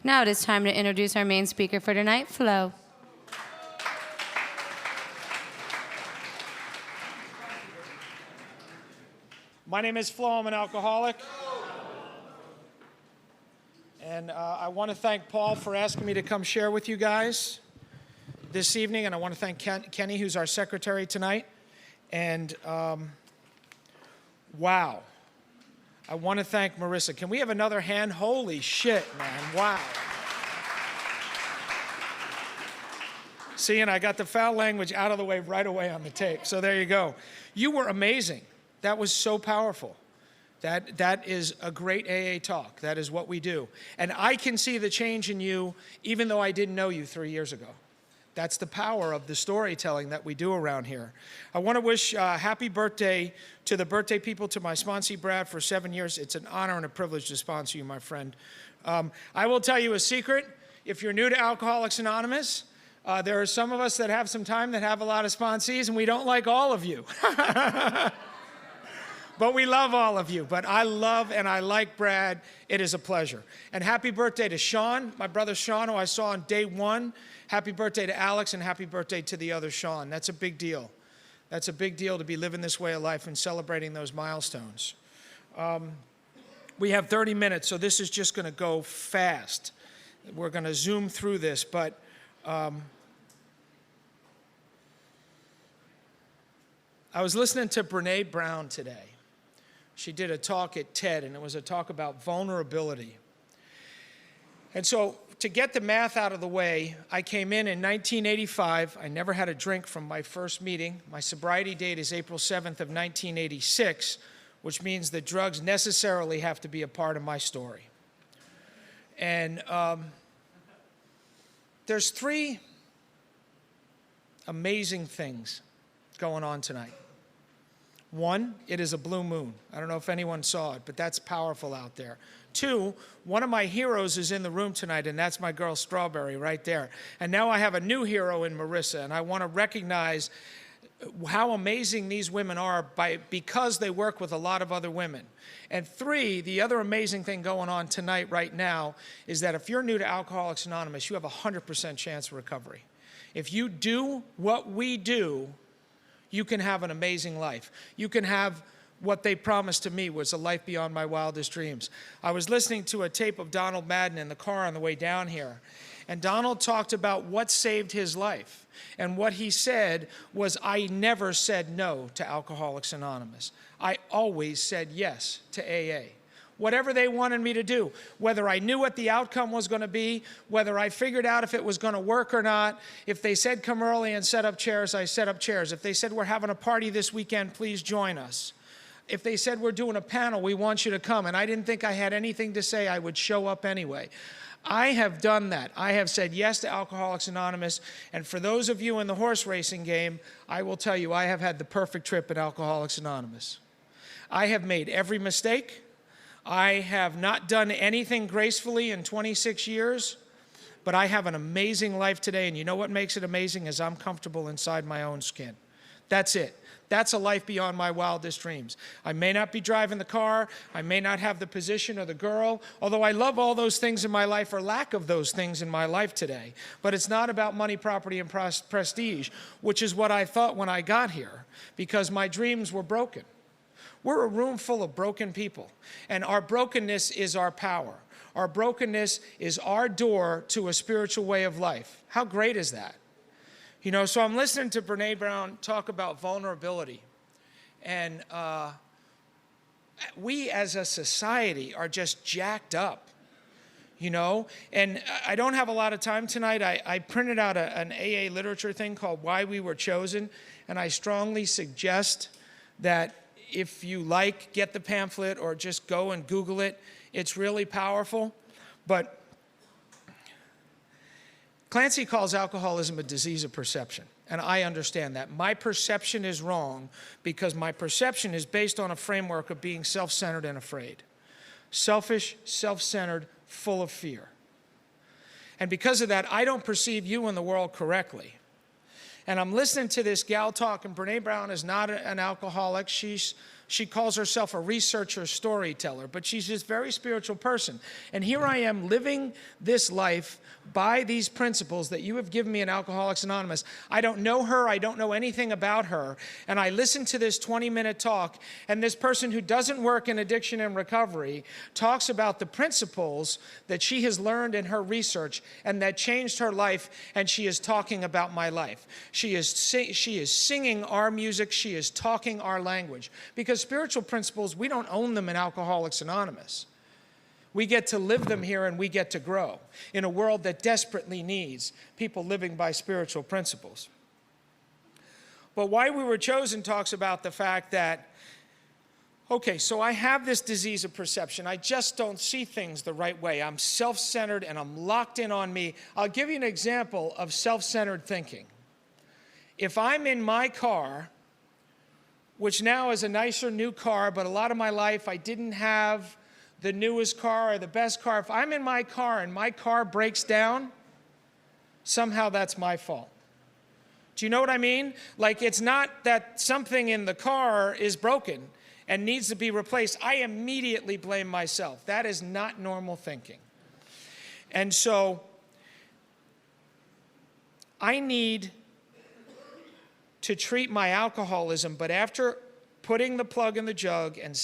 Now it is time to introduce our main speaker for tonight, Flo. My name is Flo. I'm an alcoholic. And I want to thank Paul for asking me to come share with you guys this evening. And I want to thank Kenny, who's our secretary tonight. And wow. I want to thank Marissa. Can we have another hand? Holy shit, man. Wow. See, and I got the foul language out of the way right away on the tape. So there you go. You were amazing. That was so powerful. That is a great AA talk. That is what we do. And I can see the change in you even though I didn't know you 3 years ago. That's the power of the storytelling that we do around here. I want to wish happy birthday to the birthday people, to my sponsee, Brad, for 7 years. It's an honor and a privilege to sponsor you, my friend. I will tell you a secret. If you're new to Alcoholics Anonymous, there are some of us that have some time that have a lot of sponsees, and we don't like all of you. But we love all of you. But I love and I like Brad. It is a pleasure. And happy birthday to Sean, my brother Sean, who I saw on day one. Happy birthday to Alex, and happy birthday to the other Sean. That's a big deal. That's a big deal to be living this way of life and celebrating those milestones. We have 30 minutes, so this is just going to go fast. We're going to zoom through this, but I was listening to Brene Brown today. She did a talk at TED, and it was a talk about vulnerability. And so to get the math out of the way, I came in 1985. I never had a drink from my first meeting. My sobriety date is April 7th of 1986, which means that drugs necessarily have to be a part of my story. And there's three amazing things going on tonight. One, it is a blue moon. I don't know if anyone saw it, but that's powerful out there. Two, one of my heroes is in the room tonight, and that's my girl Strawberry right there. And now I have a new hero in Marissa, and I want to recognize how amazing these women are because they work with a lot of other women. And three, the other amazing thing going on tonight right now is that if you're new to Alcoholics Anonymous, you have a 100% chance of recovery. If you do what we do, you can have an amazing life. You can have what they promised to me was a life beyond my wildest dreams. I was listening to a tape of Donald Madden in the car on the way down here, and Donald talked about what saved his life. And what he said was, I never said no to Alcoholics Anonymous. I always said yes to AA. Whatever they wanted me to do, whether I knew what the outcome was going to be, whether I figured out if it was going to work or not. If they said come early and set up chairs, I set up chairs. If they said we're having a party this weekend, please join us. If they said we're doing a panel, we want you to come, and I didn't think I had anything to say, I would show up anyway. I have done that. I have said yes to Alcoholics Anonymous, and for those of you in the horse racing game, I will tell you I have had the perfect trip at Alcoholics Anonymous. I have made every mistake. I have not done anything gracefully in 26 years, but I have an amazing life today, and you know what makes it amazing is I'm comfortable inside my own skin. That's it. That's a life beyond my wildest dreams. I may not be driving the car, I may not have the position or the girl, although I love all those things in my life or lack of those things in my life today. But it's not about money, property, and prestige, which is what I thought when I got here, because my dreams were broken. We're a room full of broken people, and our brokenness is our power. Our brokenness is our door to a spiritual way of life. How great is that? You know, so I'm listening to Brene Brown talk about vulnerability, and we as a society are just jacked up, you know? And I don't have a lot of time tonight. I printed out an AA literature thing called Why We Were Chosen, and I strongly suggest that if you like, get the pamphlet or just go and Google it. It's really powerful. But Clancy calls alcoholism a disease of perception, and I understand that. My perception is wrong because my perception is based on a framework of being self-centered and afraid. Selfish, self-centered, full of fear. And because of that, I don't perceive you in the world correctly. And I'm listening to this gal talk, and Brene Brown is not an alcoholic. She's She calls herself a researcher, storyteller, but she's just a very spiritual person. And here I am living this life by these principles that you have given me in Alcoholics Anonymous. I don't know her. I don't know anything about her. And I listen to this 20-minute talk, and this person who doesn't work in addiction and recovery talks about the principles that she has learned in her research and that changed her life, and she is talking about my life. She is singing our music. She is talking our language. Because spiritual principles, we don't own them in Alcoholics Anonymous. We get to live them here, and we get to grow in a world that desperately needs people living by spiritual principles. But Why We Were Chosen talks about the fact that, okay, so I have this disease of perception. I just don't see things the right way. I'm self-centered, and I'm locked in on me. I'll give you an example of self-centered thinking. If I'm in my car, which now is a nicer new car, but a lot of my life I didn't have the newest car or the best car. If I'm in my car and my car breaks down, somehow that's my fault. Do you know what I mean? Like, it's not that something in the car is broken and needs to be replaced. I immediately blame myself. That is not normal thinking. And so I need to treat my alcoholism, but after putting the plug in the jug and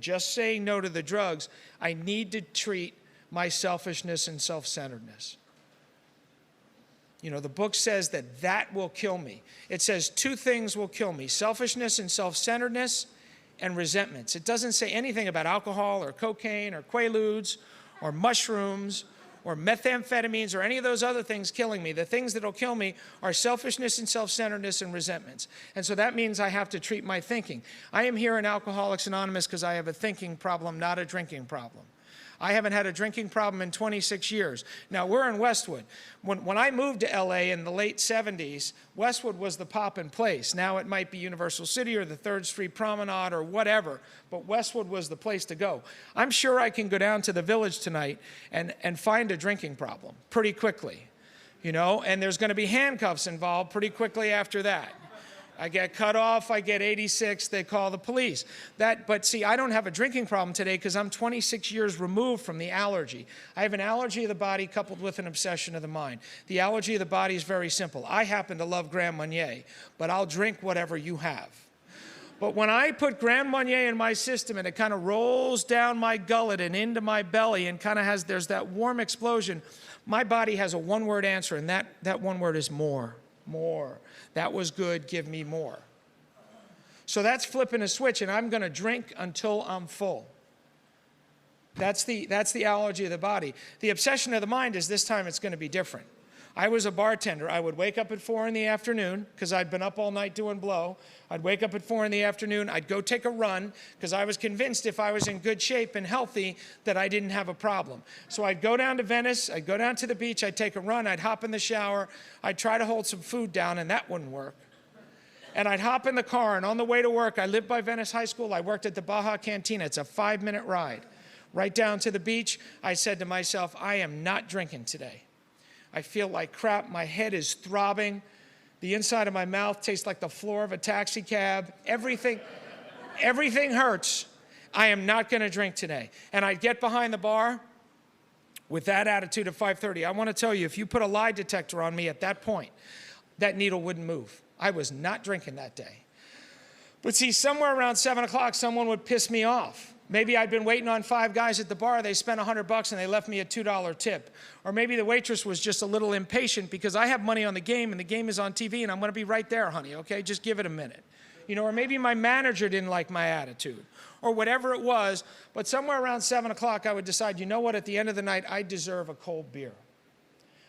just saying no to the drugs, I need to treat my selfishness and self-centeredness. You know, the book says that will kill me. It says 2 things will kill me: selfishness and self-centeredness and resentments. It doesn't say anything about alcohol or cocaine or Quaaludes or mushrooms or methamphetamines or any of those other things killing me. The things that will kill me are selfishness and self-centeredness and resentments. And so that means I have to treat my thinking. I am here in Alcoholics Anonymous because I have a thinking problem, not a drinking problem. I haven't had a drinking problem in 26 years. Now, we're in Westwood. When I moved to LA in the late 70s, Westwood was the poppin' place. Now it might be Universal City or the 3rd Street Promenade or whatever, but Westwood was the place to go. I'm sure I can go down to the Village tonight and find a drinking problem pretty quickly, you know, and there's going to be handcuffs involved pretty quickly after that. I get cut off, I get 86, they call the police. But see, I don't have a drinking problem today because I'm 26 years removed from the allergy. I have an allergy of the body coupled with an obsession of the mind. The allergy of the body is very simple. I happen to love Grand Marnier, but I'll drink whatever you have. But when I put Grand Marnier in my system and it kind of rolls down my gullet and into my belly and kind of there's that warm explosion, my body has a one-word answer, and that one word is more. More. That was good, give me more. So that's flipping a switch, and I'm going to drink until I'm full. That's the allergy of the body. The obsession of the mind is this time it's going to be different. I was a bartender. I would wake up at 4 in the afternoon because I'd been up all night doing blow. I'd wake up at 4 in the afternoon. I'd go take a run because I was convinced if I was in good shape and healthy that I didn't have a problem. So I'd go down to Venice. I'd go down to the beach. I'd take a run. I'd hop in the shower. I'd try to hold some food down, and that wouldn't work. And I'd hop in the car, and on the way to work, I lived by Venice High School. I worked at the Baja Cantina. It's a 5-minute ride. Right down to the beach, I said to myself, I am not drinking today. I feel like crap. My head is throbbing. The inside of my mouth tastes like the floor of a taxi cab. Everything hurts. I am not going to drink today. And I'd get behind the bar with that attitude at 5:30. I want to tell you, if you put a lie detector on me at that point, that needle wouldn't move. I was not drinking that day. But see, somewhere around 7 o'clock, someone would piss me off. Maybe I'd been waiting on 5 guys at the bar. They spent $100 and they left me a $2 tip. Or maybe the waitress was just a little impatient because I have money on the game and the game is on TV and I'm going to be right there, honey, okay? Just give it a minute. You know, or maybe my manager didn't like my attitude or whatever it was. But somewhere around 7 o'clock, I would decide, you know what? At the end of the night, I deserve a cold beer.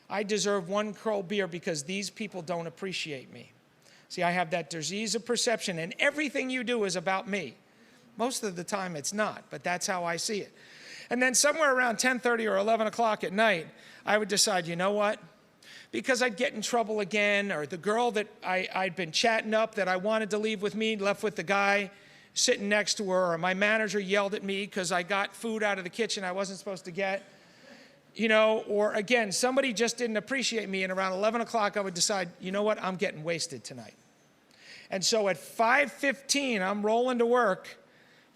I deserve one cold beer because these people don't appreciate me. See, I have that disease of perception and everything you do is about me. Most of the time it's not, but that's how I see it. And then somewhere around 10:30 or 11 o'clock at night, I would decide, you know what? Because I'd get in trouble again, or the girl that I'd been chatting up that I wanted to leave with me left with the guy sitting next to her, or my manager yelled at me because I got food out of the kitchen I wasn't supposed to get. You know, or again, somebody just didn't appreciate me, and around 11 o'clock I would decide, you know what? I'm getting wasted tonight. And so at 5:15, I'm rolling to work,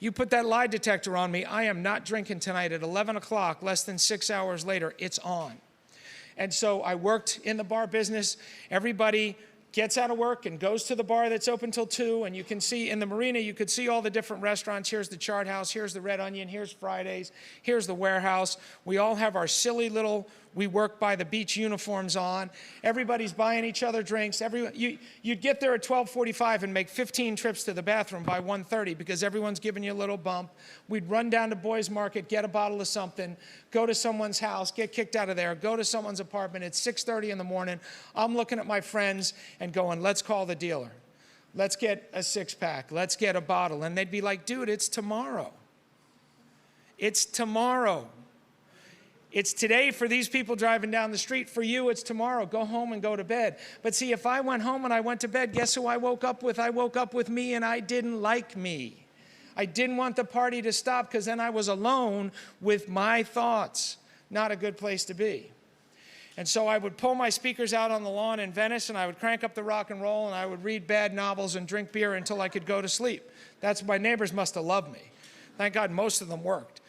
You put that lie detector on me, I am not drinking tonight. At 11 o'clock, less than 6 hours later, it's on. And so I worked in the bar business. Everybody gets out of work and goes to the bar that's open till 2, and you can see in the marina, you could see all the different restaurants. Here's the Chart House, here's the Red Onion, here's Fridays, here's the Warehouse. We all have our silly little, we work by the beach uniforms on. Everybody's buying each other drinks. You'd get there at 12:45 and make 15 trips to the bathroom by 1:30 because everyone's giving you a little bump. We'd run down to Boys Market, get a bottle of something, go to someone's house, get kicked out of there, go to someone's apartment. It's 6:30 in the morning. I'm looking at my friends and going, let's call the dealer. Let's get a 6-pack. Let's get a bottle. And they'd be like, dude, it's tomorrow. It's tomorrow. It's today for these people driving down the street. For you, it's tomorrow. Go home and go to bed. But see, if I went home and I went to bed, guess who I woke up with? I woke up with me, and I didn't like me. I didn't want the party to stop because then I was alone with my thoughts. Not a good place to be. And so I would pull my speakers out on the lawn in Venice, and I would crank up the rock and roll, and I would read bad novels and drink beer until I could go to sleep. My neighbors must have loved me. Thank God most of them worked.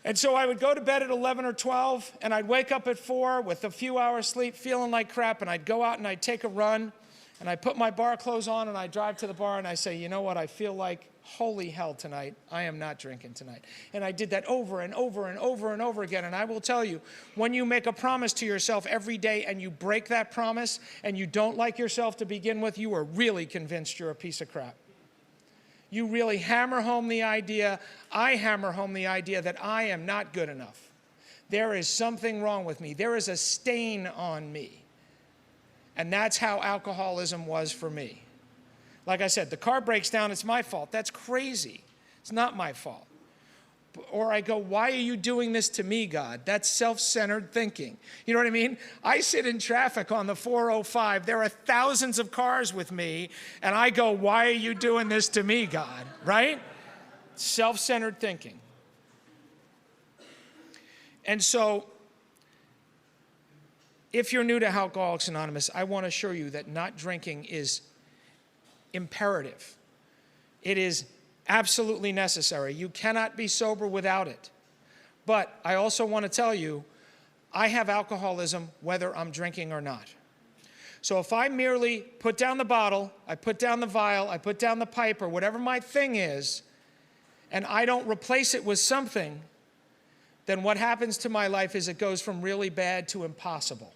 And so I would go to bed at 11 or 12, and I'd wake up at 4 with a few hours sleep, feeling like crap, and I'd go out and I'd take a run, and I'd put my bar clothes on, and I'd drive to the bar, and I say, you know what, I feel like holy hell tonight. I am not drinking tonight. And I did that over and over and over and over again. And I will tell you, when you make a promise to yourself every day and you break that promise and you don't like yourself to begin with, you are really convinced you're a piece of crap. You really hammer home the idea, I hammer home the idea that I am not good enough. There is something wrong with me. There is a stain on me. And that's how alcoholism was for me. Like I said, the car breaks down, it's my fault. That's crazy. It's not my fault. Or I go, why are you doing this to me, God? That's self-centered thinking. You know what I mean? I sit in traffic on the 405. There are thousands of cars with me, and I go, why are you doing this to me, God? Right? Self-centered thinking. And so, if you're new to Alcoholics Anonymous, I want to assure you that not drinking is imperative. It is absolutely necessary. You cannot be sober without it. But I also want to tell you, I have alcoholism whether I'm drinking or not. So if I merely put down the bottle, I put down the vial, I put down the pipe, or whatever my thing is, and I don't replace it with something, then what happens to my life is it goes from really bad to impossible.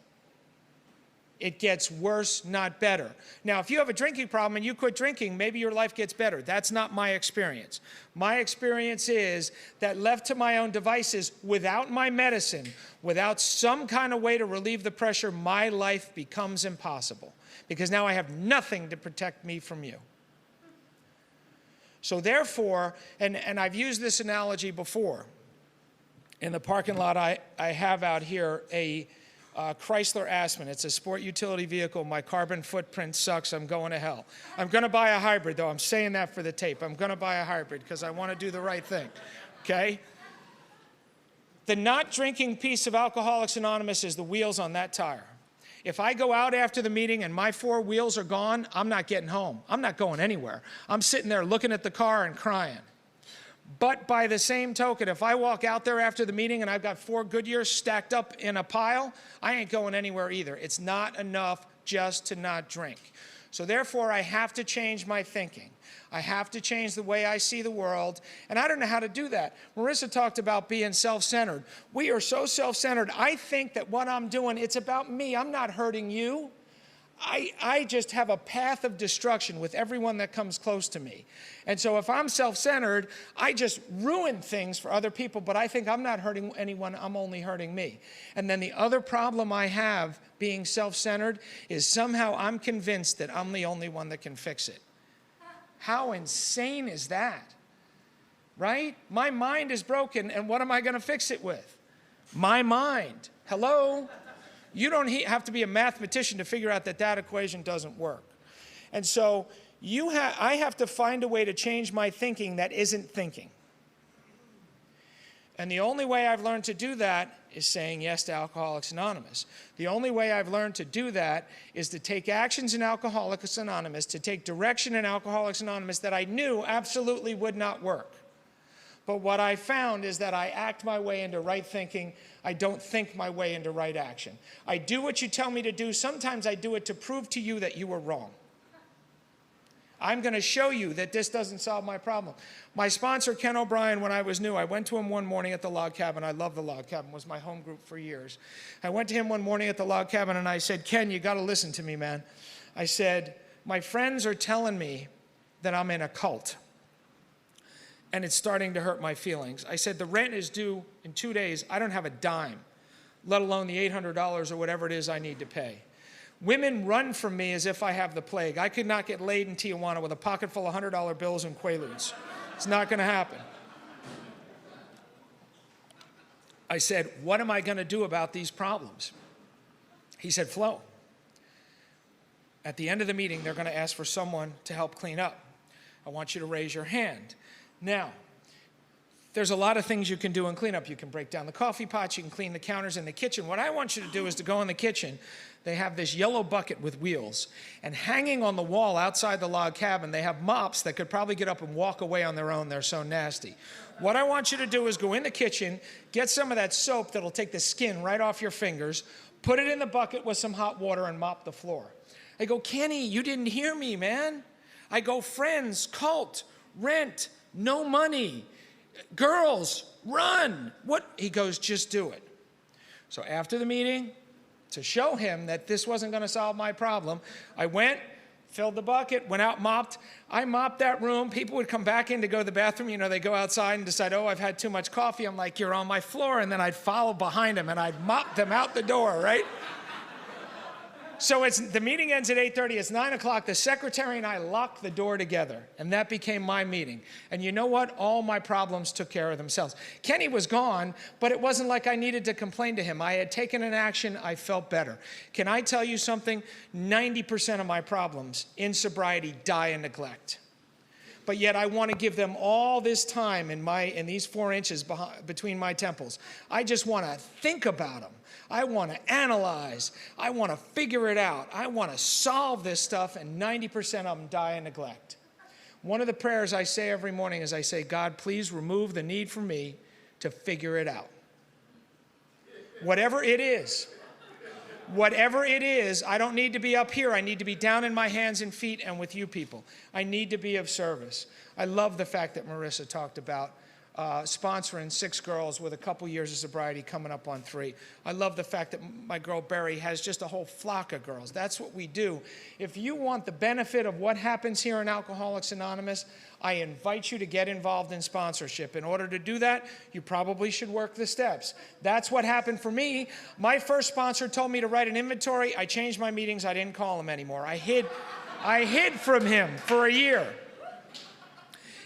It gets worse, not better. Now, if you have a drinking problem and you quit drinking, maybe your life gets better. That's not my experience. My experience is that left to my own devices, without my medicine, without some kind of way to relieve the pressure, my life becomes impossible. Because now I have nothing to protect me from you. So therefore, and I've used this analogy before. In the parking lot, I have out here a Chrysler Aspen. It's a sport utility vehicle. My carbon footprint sucks. I'm going to hell. I'm going to buy a hybrid, though. I'm saying that for the tape. I'm going to buy a hybrid because I want to do the right thing. Okay? The not drinking piece of Alcoholics Anonymous is the wheels on that tire. If I go out after the meeting and my 4 wheels are gone, I'm not getting home. I'm not going anywhere. I'm sitting there looking at the car and crying. But by the same token, if I walk out there after the meeting and I've got 4 Goodyears stacked up in a pile, I ain't going anywhere either. It's not enough just to not drink. So therefore, I have to change my thinking. I have to change the way I see the world, and I don't know how to do that. Marissa talked about being self-centered. We are so self-centered. I think that what I'm doing, it's about me. I'm not hurting you. I just have a path of destruction with everyone that comes close to me. And so if I'm self-centered, I just ruin things for other people, but I think I'm not hurting anyone, I'm only hurting me. And then the other problem I have being self-centered is somehow I'm convinced that I'm the only one that can fix it. How insane is that? Right? My mind is broken, and what am I going to fix it with? My mind. Hello? You don't have to be a mathematician to figure out that that equation doesn't work. And so I have to find a way to change my thinking that isn't thinking. And the only way I've learned to do that is saying yes to Alcoholics Anonymous. The only way I've learned to do that is to take actions in Alcoholics Anonymous, to take direction in Alcoholics Anonymous that I knew absolutely would not work. But what I found is that I act my way into right thinking. I don't think my way into right action. I do what you tell me to do. Sometimes I do it to prove to you that you were wrong. I'm going to show you that this doesn't solve my problem. My sponsor, Ken O'Brien, when I was new, I went to him one morning at the log cabin. I love the log cabin. It was my home group for years. I went to him one morning at the log cabin, and I said, Ken, you got to listen to me, man. I said, my friends are telling me that I'm in a cult, and it's starting to hurt my feelings. I said, the rent is due in 2 days. I don't have a dime, let alone the $800 or whatever it is I need to pay. Women run from me as if I have the plague. I could not get laid in Tijuana with a pocket full of $100 bills and Quaaludes. It's not going to happen. I said, what am I going to do about these problems? He said, Flo, at the end of the meeting, they're going to ask for someone to help clean up. I want you to raise your hand. Now, there's a lot of things you can do in cleanup. You can break down the coffee pots. You can clean the counters in the kitchen. What I want you to do is to go in the kitchen. They have this yellow bucket with wheels. And hanging on the wall outside the log cabin, they have mops that could probably get up and walk away on their own. They're so nasty. What I want you to do is go in the kitchen, get some of that soap that'll take the skin right off your fingers, put it in the bucket with some hot water, and mop the floor. I go, Kenny, you didn't hear me, man. I go, friends, cult, rent, no money. Girls, run. What? He goes, just do it. So after the meeting, to show him that this wasn't going to solve my problem, I went, filled the bucket, went out, mopped. I mopped that room. People would come back in to go to the bathroom. You know, they go outside and decide, oh, I've had too much coffee. I'm like, you're on my floor. And then I'd follow behind them, and I'd mop them out the door, right? So the meeting ends at 8:30. It's 9 o'clock. The secretary and I locked the door together, and that became my meeting. And you know what? All my problems took care of themselves. Kenny was gone, but it wasn't like I needed to complain to him. I had taken an action. I felt better. Can I tell you something? 90% of my problems in sobriety die in neglect. But yet I want to give them all this time in these 4 inches between my temples. I just want to think about them. I want to analyze. I want to figure it out. I want to solve this stuff, and 90% of them die in neglect. One of the prayers I say every morning is I say, God, please remove the need for me to figure it out. Whatever it is, I don't need to be up here. I need to be down in my hands and feet and with you people. I need to be of service. I love the fact that Marissa talked about sponsoring 6 girls with a couple years of sobriety coming up on 3. I love the fact that my girl Barry has just a whole flock of girls. That's what we do. If you want the benefit of what happens here in Alcoholics Anonymous, I invite you to get involved in sponsorship. In order to do that, you probably should work the steps. That's what happened for me. My first sponsor told me to write an inventory. I changed my meetings. I didn't call him anymore. I hid from him for a year.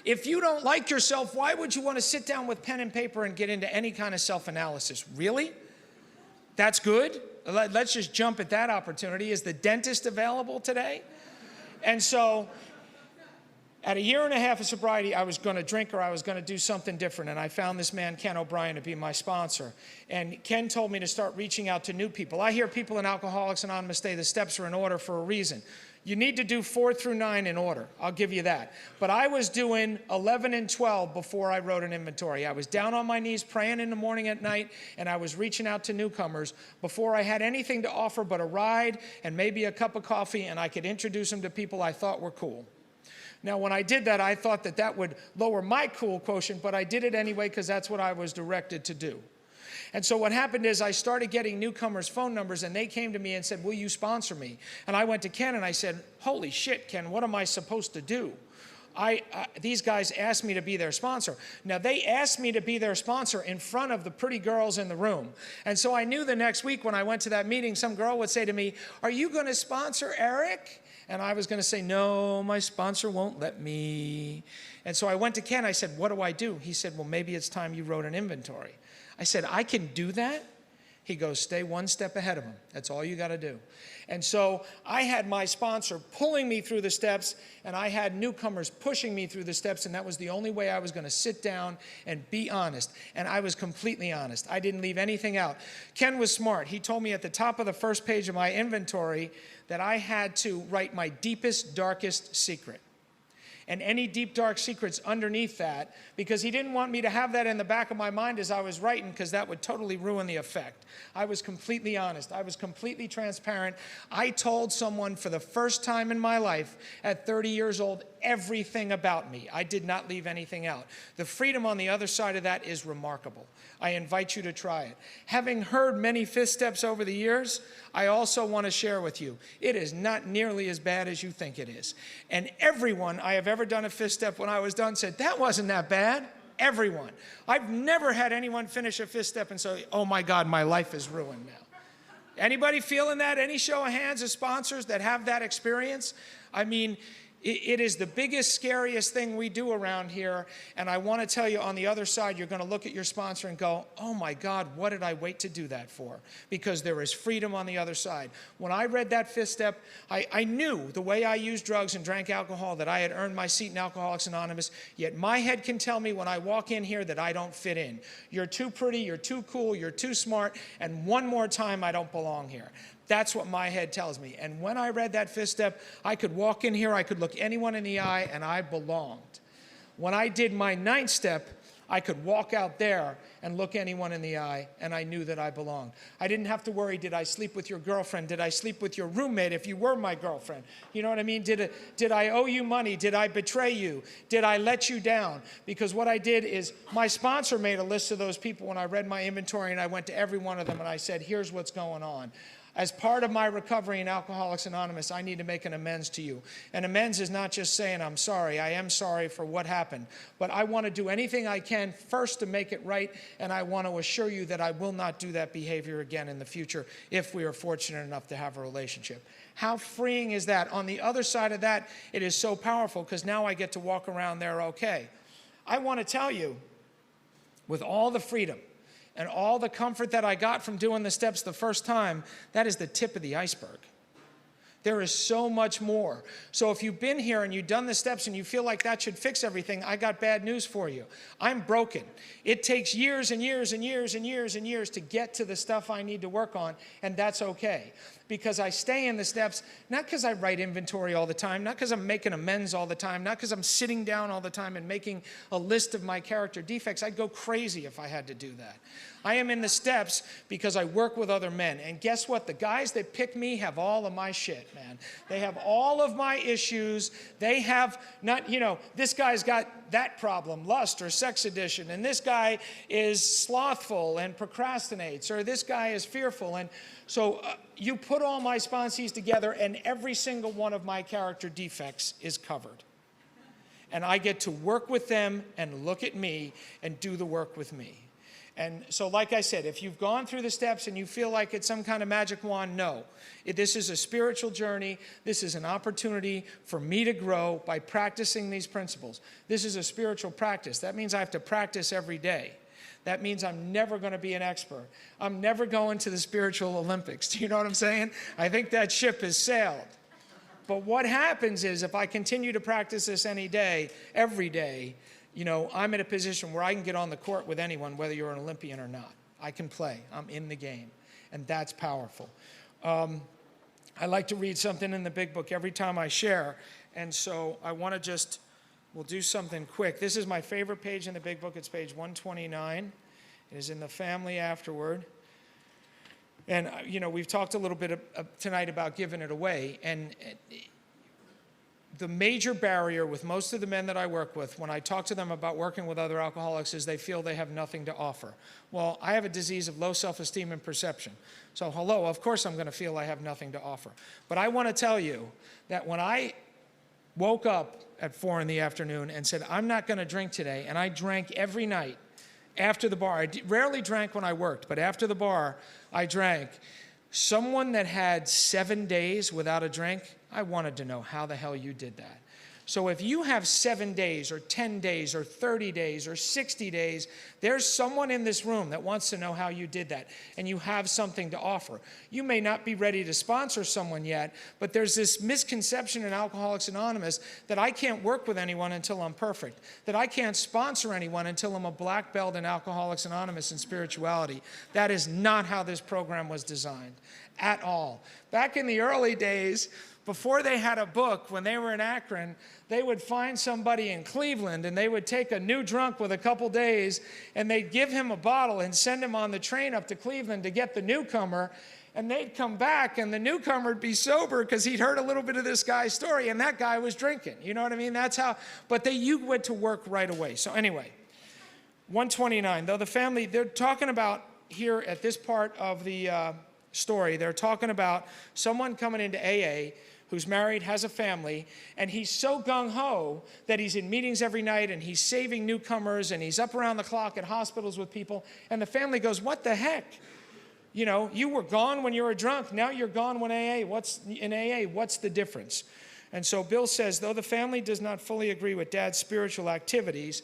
If you don't like yourself, why would you want to sit down with pen and paper and get into any kind of self-analysis? Really? That's good? Let's just jump at that opportunity. Is the dentist available today? And so at a year and a half of sobriety, I was going to drink or I was going to do something different. And I found this man, Ken O'Brien, to be my sponsor. And Ken told me to start reaching out to new people. I hear people in Alcoholics Anonymous say the steps are in order for a reason. You need to do 4 through 9 in order. I'll give you that. But I was doing 11 and 12 before I wrote an inventory. I was down on my knees praying in the morning at night, and I was reaching out to newcomers before I had anything to offer but a ride and maybe a cup of coffee, and I could introduce them to people I thought were cool. Now, when I did that, I thought that that would lower my cool quotient, but I did it anyway because that's what I was directed to do. And so what happened is I started getting newcomers' phone numbers, and they came to me and said, will you sponsor me? And I went to Ken and I said, holy shit, Ken, what am I supposed to do? These guys asked me to be their sponsor. Now, they asked me to be their sponsor in front of the pretty girls in the room. And so I knew the next week when I went to that meeting, some girl would say to me, are you going to sponsor Eric? And I was going to say, no, my sponsor won't let me. And so I went to Ken. I said, what do I do? He said, well, maybe it's time you wrote an inventory. I said, I can do that? He goes, stay one step ahead of him. That's all you got to do. And so I had my sponsor pulling me through the steps, and I had newcomers pushing me through the steps, and that was the only way I was going to sit down and be honest. And I was completely honest. I didn't leave anything out. Ken was smart. He told me at the top of the first page of my inventory that I had to write my deepest, darkest secret. And any deep, dark secrets underneath that, because he didn't want me to have that in the back of my mind as I was writing, because that would totally ruin the effect. I was completely honest. I was completely transparent. I told someone for the first time in my life at 30 years old everything about me. I did not leave anything out. The freedom on the other side of that is remarkable. I invite you to try it. Having heard many fifth steps over the years, I also want to share with you, it is not nearly as bad as you think it is. And everyone I have ever done a fifth step when I was done said, that wasn't that bad. Everyone. I've never had anyone finish a fifth step and say, oh my God, my life is ruined now. Anybody feeling that? Any show of hands of sponsors that have that experience? I mean, it is the biggest, scariest thing we do around here, and I want to tell you on the other side, you're going to look at your sponsor and go, oh my God, what did I wait to do that for? Because there is freedom on the other side. When I read that fifth step, I knew the way I used drugs and drank alcohol that I had earned my seat in Alcoholics Anonymous, yet my head can tell me when I walk in here that I don't fit in. You're too pretty, you're too cool, you're too smart, and one more time I don't belong here. That's what my head tells me. And when I read that fifth step, I could walk in here, I could look anyone in the eye, and I belonged. When I did my ninth step, I could walk out there and look anyone in the eye, and I knew that I belonged. I didn't have to worry, did I sleep with your girlfriend? Did I sleep with your roommate if you were my girlfriend? You know what I mean? Did I owe you money? Did I betray you? Did I let you down? Because what I did is my sponsor made a list of those people when I read my inventory, and I went to every one of them, and I said, here's what's going on. As part of my recovery in Alcoholics Anonymous, I need to make an amends to you. And amends is not just saying, I'm sorry. I am sorry for what happened. But I want to do anything I can first to make it right, and I want to assure you that I will not do that behavior again in the future if we are fortunate enough to have a relationship. How freeing is that? On the other side of that, it is so powerful because now I get to walk around there okay. I want to tell you, with all the freedom, and all the comfort that I got from doing the steps the first time, that is the tip of the iceberg. There is so much more. So if you've been here and you've done the steps and you feel like that should fix everything, I got bad news for you. I'm broken. It takes years and years and years and years and years to get to the stuff I need to work on, and that's okay. Because I stay in the steps, not because I write inventory all the time, not because I'm making amends all the time, not because I'm sitting down all the time and making a list of my character defects. I'd go crazy if I had to do that. I am in the steps because I work with other men. And guess what? The guys that pick me have all of my shit, man. They have all of my issues. They have not, this guy's got that problem, lust or sex addiction, and this guy is slothful and procrastinates, or this guy is fearful. And so you put all my sponsees together, and every single one of my character defects is covered. And I get to work with them and look at me and do the work with me. And so, like I said, if you've gone through the steps and you feel like it's some kind of magic wand, no. This is a spiritual journey. This is an opportunity for me to grow by practicing these principles. This is a spiritual practice. That means I have to practice every day. That means I'm never going to be an expert. I'm never going to the spiritual Olympics. Do you know what I'm saying? I think that ship has sailed. But what happens is if I continue to practice this any day, every day, I'm in a position where I can get on the court with anyone, whether you're an Olympian or not. I can play. I'm in the game. And that's powerful. I like to read something in the big book every time I share. And so I want to we'll do something quick. This is my favorite page in the big book. It's page 129. It is in the family afterward. And, we've talked a little bit tonight about giving it away. And the major barrier with most of the men that I work with, when I talk to them about working with other alcoholics, is they feel they have nothing to offer. Well, I have a disease of low self-esteem and perception. So, of course I'm going to feel I have nothing to offer. But I want to tell you that when I woke up at 4 in the afternoon and said, I'm not going to drink today, and I drank every night after the bar. I rarely drank when I worked, but after the bar, I drank. Someone that had 7 days without a drink, I wanted to know how the hell you did that. So if you have 7 days or 10 days or 30 days or 60 days There's someone in this room that wants to know how you did that, and you have something to offer. You may not be ready to sponsor someone yet, but there's this misconception in Alcoholics Anonymous that I can't work with anyone until I'm perfect, that I can't sponsor anyone until I'm a black belt in Alcoholics Anonymous and spirituality. That is not how this program was designed at all. Back in the early days, before they had a book, when they were in Akron, they would find somebody in Cleveland and they would take a new drunk with a couple days and they'd give him a bottle and send him on the train up to Cleveland to get the newcomer. And they'd come back and the newcomer would be sober because he'd heard a little bit of this guy's story and that guy was drinking. You know what I mean? That's how, but you went to work right away. So anyway, 129, though the family, they're talking about here at this part of the story, they're talking about someone coming into AA who's married, has a family, and he's so gung-ho that he's in meetings every night and he's saving newcomers and he's up around the clock at hospitals with people, and the family goes, what the heck? You know, you were gone when you were drunk, now you're gone when what's the difference? And so Bill says, though the family does not fully agree with Dad's spiritual activities,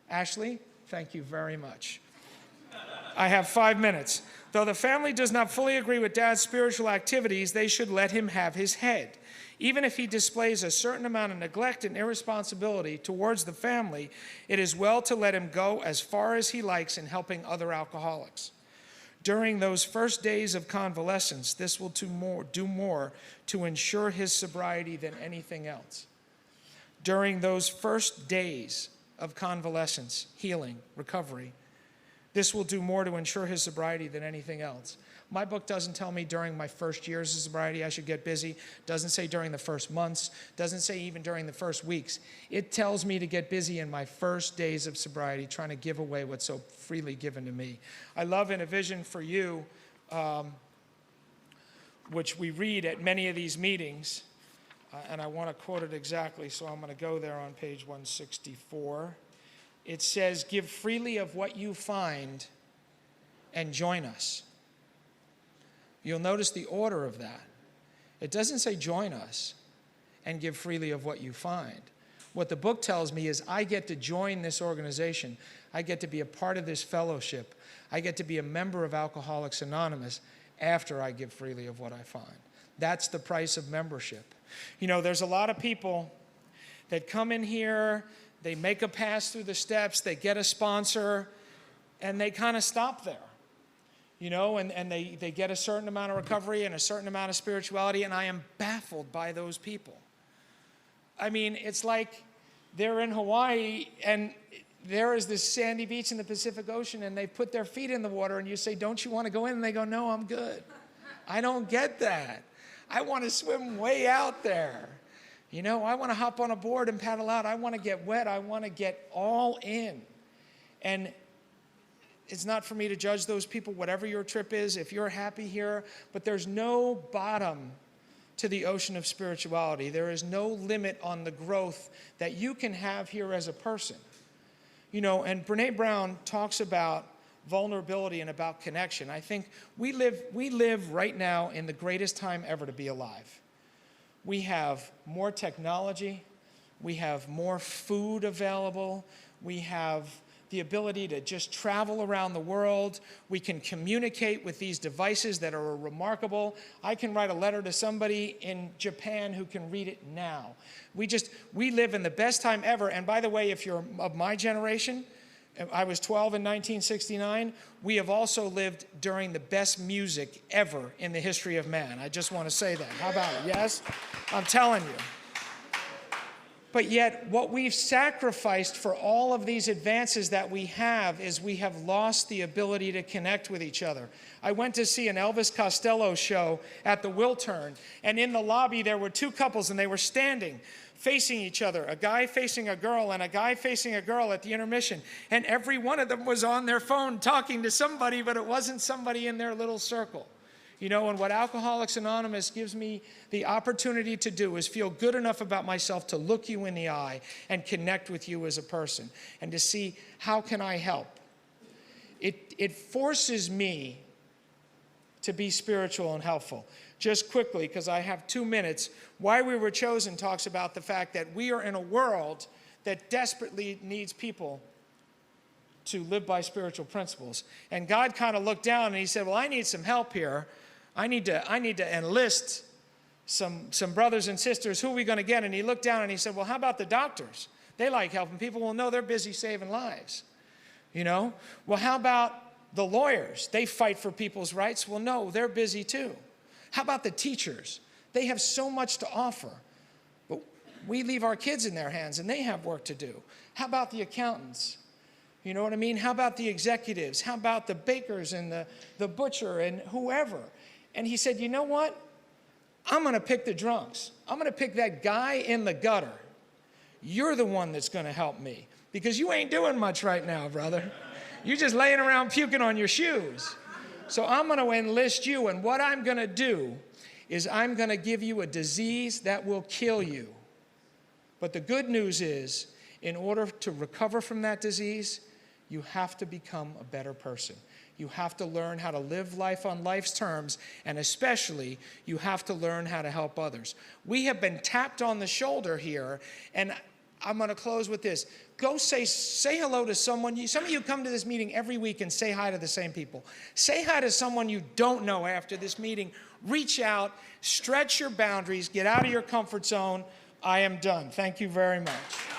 Ashley, thank you very much. I have 5 minutes. Though the family does not fully agree with Dad's spiritual activities, they should let him have his head. Even if he displays a certain amount of neglect and irresponsibility towards the family, it is well to let him go as far as he likes in helping other alcoholics. During those first days of convalescence, this will do more to ensure his sobriety than anything else. During those first days of convalescence, healing, recovery, this will do more to ensure his sobriety than anything else. My book doesn't tell me during my first years of sobriety I should get busy. Doesn't say during the first months. Doesn't say even during the first weeks. It tells me to get busy in my first days of sobriety, trying to give away what's so freely given to me. I love In a Vision for You, which we read at many of these meetings, and I want to quote it exactly, so I'm going to go there on page 164. It says, give freely of what you find and join us. You'll notice the order of that. It doesn't say join us and give freely of what you find. What the book tells me is I get to join this organization. I get to be a part of this fellowship. I get to be a member of Alcoholics Anonymous after I give freely of what I find. That's the price of membership. You know, there's a lot of people that come in here, they make a pass through the steps, they get a sponsor, and they kind of stop there. You know, and they get a certain amount of recovery and a certain amount of spirituality, and I am baffled by those people. I mean, it's like they're in Hawaii, and there is this sandy beach in the Pacific Ocean, and they put their feet in the water, and you say, don't you want to go in? And they go, no, I'm good. I don't get that. I want to swim way out there. You know, I want to hop on a board and paddle out. I want to get wet. I want to get all in. And it's not for me to judge those people, whatever your trip is, if you're happy here, but there's no bottom to the ocean of spirituality. There is no limit on the growth that you can have here as a person. You know, and Brené Brown talks about vulnerability and about connection. I think we live right now in the greatest time ever to be alive. We have more technology, we have more food available, we have the ability to just travel around the world. We can communicate with these devices that are remarkable. I can write a letter to somebody in Japan who can read it now. We live in the best time ever. And by the way, if you're of my generation, I was 12 in 1969, we have also lived during the best music ever in the history of man. I just want to say that. How about it? Yes? I'm telling you. But yet, what we've sacrificed for all of these advances that we have is we have lost the ability to connect with each other. I went to see an Elvis Costello show at the Wiltern, and in the lobby there were two couples, and they were standing facing each other, a guy facing a girl and a guy facing a girl at the intermission. And every one of them was on their phone talking to somebody, but it wasn't somebody in their little circle. You know, and what Alcoholics Anonymous gives me the opportunity to do is feel good enough about myself to look you in the eye and connect with you as a person and to see how can I help. It forces me to be spiritual and helpful. Just quickly, because I have 2 minutes, Why We Were Chosen talks about the fact that we are in a world that desperately needs people to live by spiritual principles. And God kind of looked down and he said, well, I need some help here. I need to enlist some brothers and sisters. Who are we going to get? And he looked down and he said, well, how about the doctors? They like helping people. Well, no, they're busy saving lives. You know? Well, how about the lawyers? They fight for people's rights. Well, no, they're busy too. How about the teachers? They have so much to offer. But we leave our kids in their hands and they have work to do. How about the accountants? You know what I mean? How about the executives? How about the bakers and the butcher and whoever? And he said, you know what? I'm going to pick the drunks. I'm going to pick that guy in the gutter. You're the one that's going to help me because you ain't doing much right now, brother. You're just laying around puking on your shoes. So I'm going to enlist you, and what I'm going to do is I'm going to give you a disease that will kill you. But the good news is, in order to recover from that disease, you have to become a better person. You have to learn how to live life on life's terms, and especially, you have to learn how to help others. We have been tapped on the shoulder here, and I'm going to close with this. Go say hello to someone. Some of you come to this meeting every week and say hi to the same people. Say hi to someone you don't know after this meeting. Reach out, stretch your boundaries, get out of your comfort zone. I am done. Thank you very much.